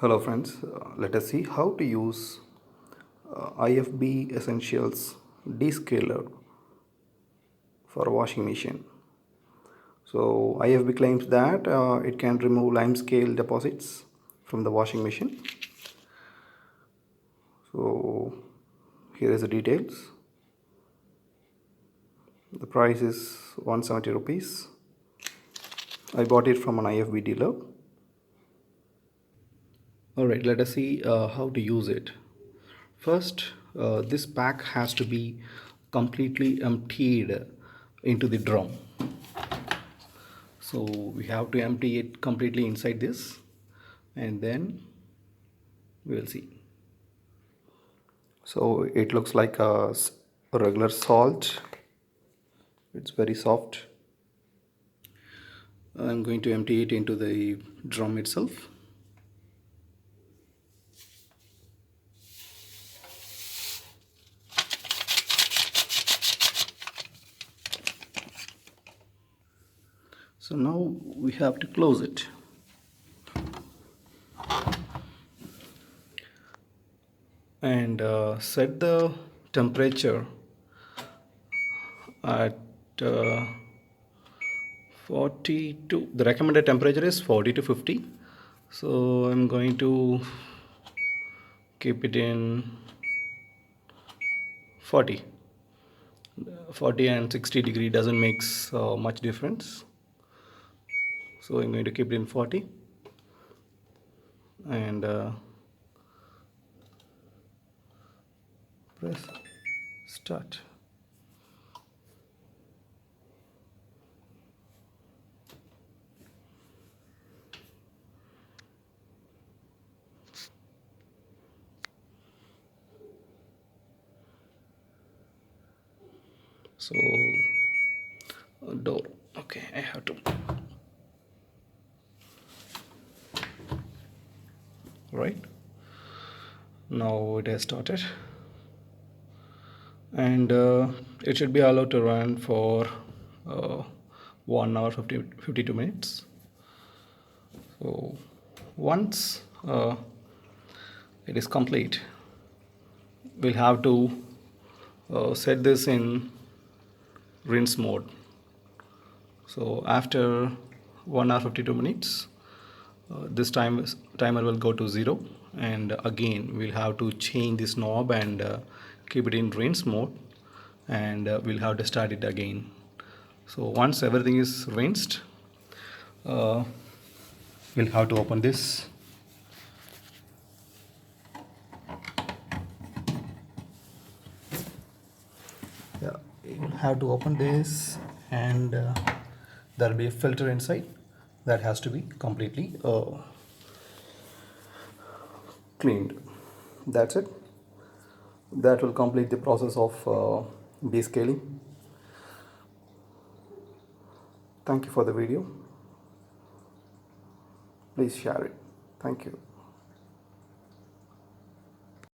Hello friends, let us see how to use IFB Essentials Descaler for a washing machine. So IFB claims that it can remove limescale deposits from the washing machine. So here is the details. The price is 170 rupees. I bought it from an IFB dealer. Alright, let us see how to use it. First, this pack has to be completely emptied into the drum. So we have to empty it completely inside this, and then we will see. So it looks like a regular salt. It's very soft. I'm going to empty it into the drum itself. So now we have to close it. And set the temperature at 42. The recommended temperature is 40 to 50. So I'm going to keep it in 40. 40 and 60 degree doesn't make much difference. So I'm going to keep it in 40 and press start. So door, okay, I have to, right now it has started, and it should be allowed to run for 1 hour 52 minutes. So once it is complete, we'll have to set this in rinse mode. So after 1 hour 52 minutes, this timer will go to 0, and again we'll have to change this knob and keep it in rinse mode, and we'll have to start it again. So once everything is rinsed, we'll have to open this. Yeah, you'll have to open this, and there'll be a filter inside that has to be completely cleaned. That's it. That will complete the process of descaling. Thank you for the video. Please share it. Thank you.